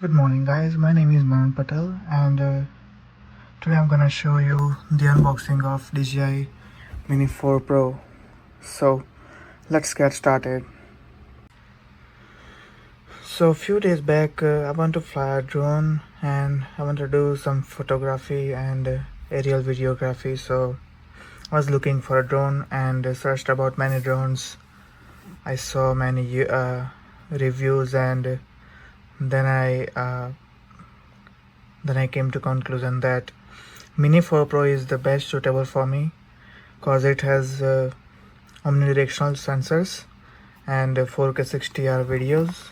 Good morning guys, my name is Manan Patel and today I'm gonna show you the unboxing of DJI Mini 4 Pro. So let's get started. So a few days back I want to fly a drone and I want to do some photography and aerial videography. So I was looking for a drone and searched about many drones. I saw many reviews and then I came to conclusion that Mini 4 Pro is the best suitable for me because it has omnidirectional sensors and 4K 60R videos.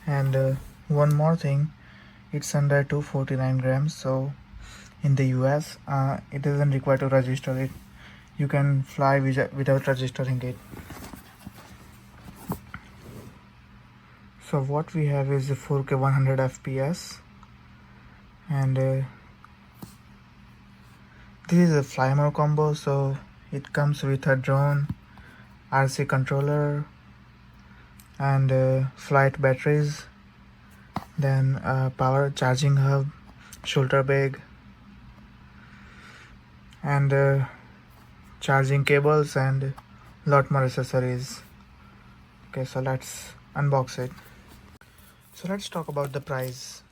And one more thing, it's under 249 grams, so in the US it doesn't require to register it. You can fly without registering it. So what we have is the 4K 100 FPS and this is a fly mode combo, so it comes with a drone, RC controller and flight batteries, then power charging hub, shoulder bag and charging cables and lot more accessories. Okay, so let's unbox it. So let's talk about the price.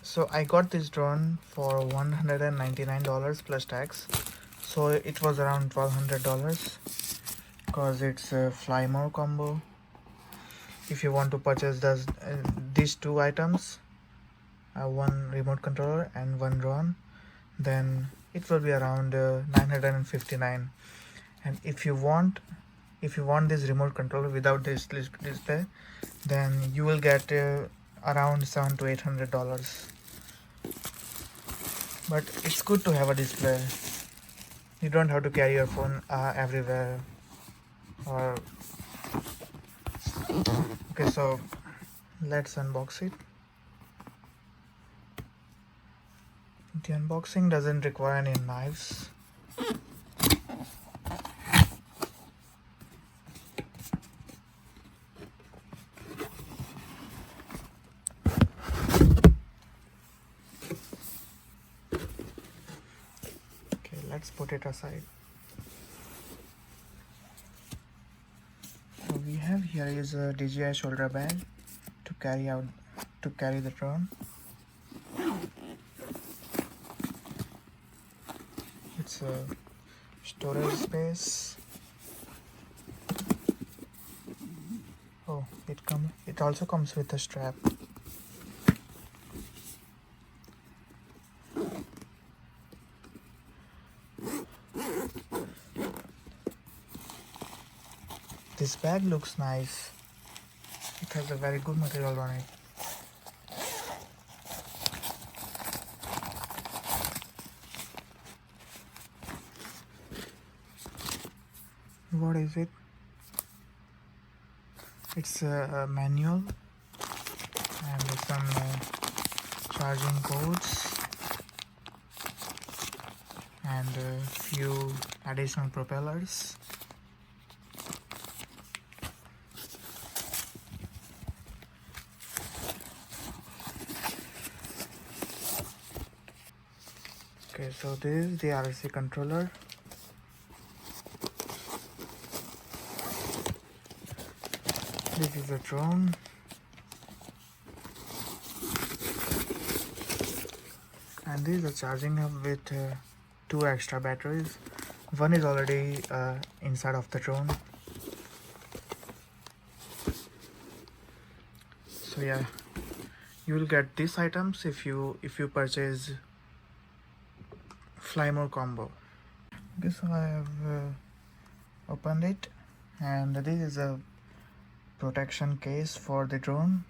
So I got this drone for $199 plus tax, so it was around $1,200 because it's a fly mode combo. If you want to purchase these two items, one remote controller and one drone, then it will be around $959. And if you want this remote controller without this display, then you will get around $700 to $800. But it's good to have a display. You don't have to carry your phone everywhere. Or okay, so let's unbox it. The unboxing doesn't require any knives. Okay, let's put it aside. So we have here is a DJI shoulder bag to carry the drone. It's a storage space. Oh, it also comes with a strap. This bag looks nice. It has a very good material on it. What is it? It's a manual and some charging cords and a few additional propellers. Okay, so this is the RC controller. This is a drone. And this is a charging hub with two extra batteries. One is already inside of the drone. So yeah, you will get these items if you purchase fly mode combo. Okay, so I have opened it, and this is a protection case for the drone,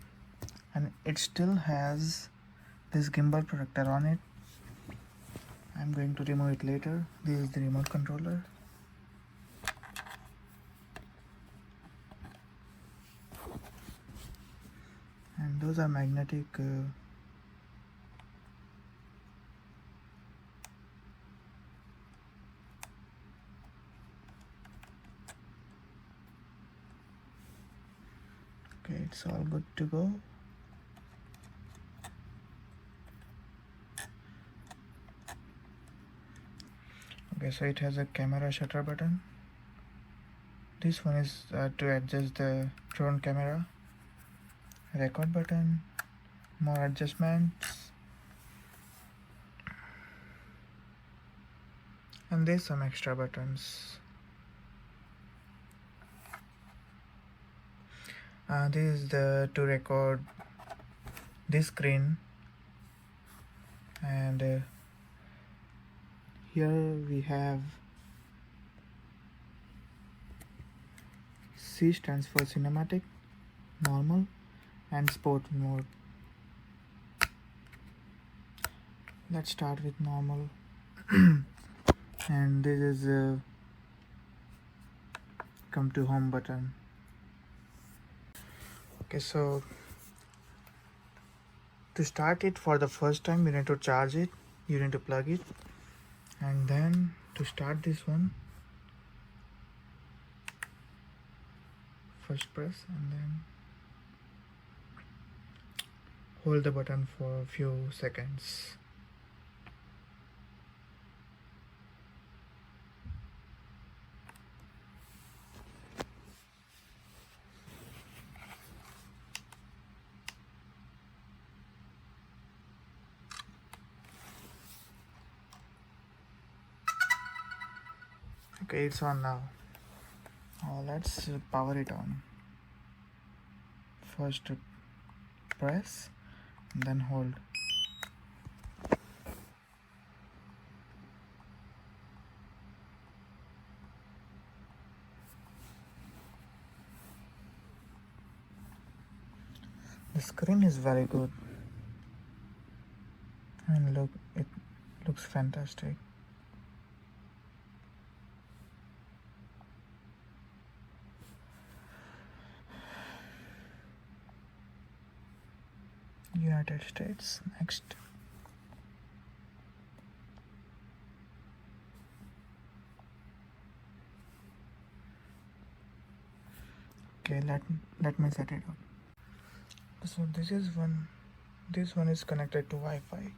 and it still has this gimbal protector on it. I'm going to remove it later. This is the remote controller. And those are magnetic it's all good to go. Okay, so it has a camera shutter button. This one is to adjust the drone camera. Record button, more adjustments, and there's some extra buttons. This is the to record this screen, and here we have C stands for cinematic, normal, and sport mode. Let's start with normal. And this is come to home button. Okay, so to start it for the first time, you need to charge it, you need to plug it, and then to start this one, first press and then hold the button for a few seconds. Okay, it's on now. Let's power it on. First press and then hold. The screen is very good. And look, it looks fantastic. United States, next. Okay, let me set it up. So this one is connected to Wi-Fi.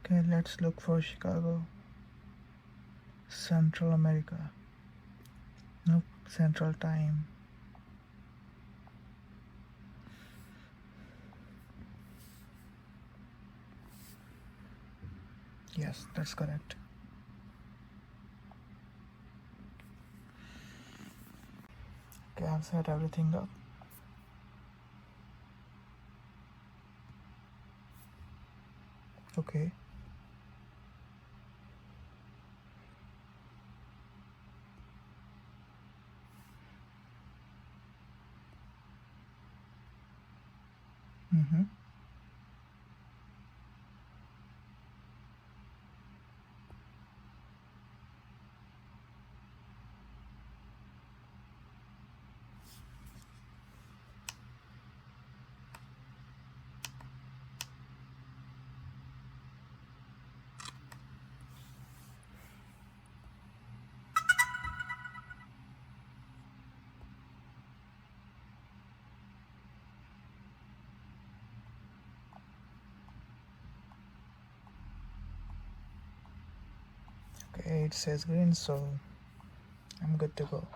Okay, let's look for Chicago. Central America. Nope, Central Time. Yes, that's correct. Okay, I've set everything up. Okay. Mm-hmm. Okay, it says green, so I'm good to go.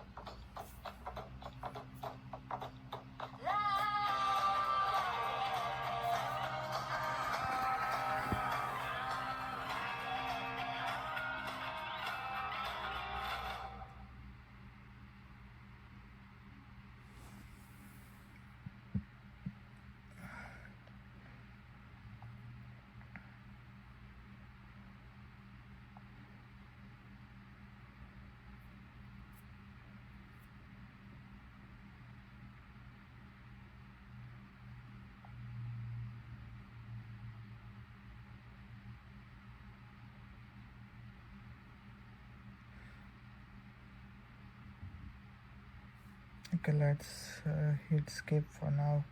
Okay, let's hit skip for now.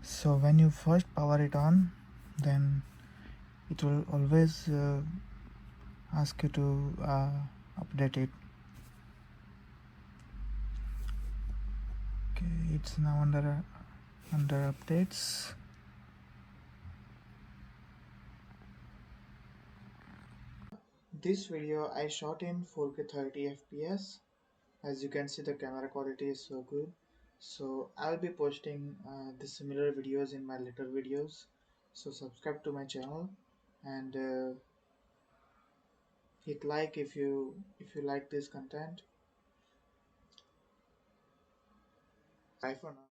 So when you first power it on, then it will always ask you to update it. Okay, it's now under updates. This video I shot in 4K 30 FPS. As you can see, the camera quality is so good. So I'll be posting the similar videos in my later videos. So subscribe to my channel and hit like if you like this content. Bye for now.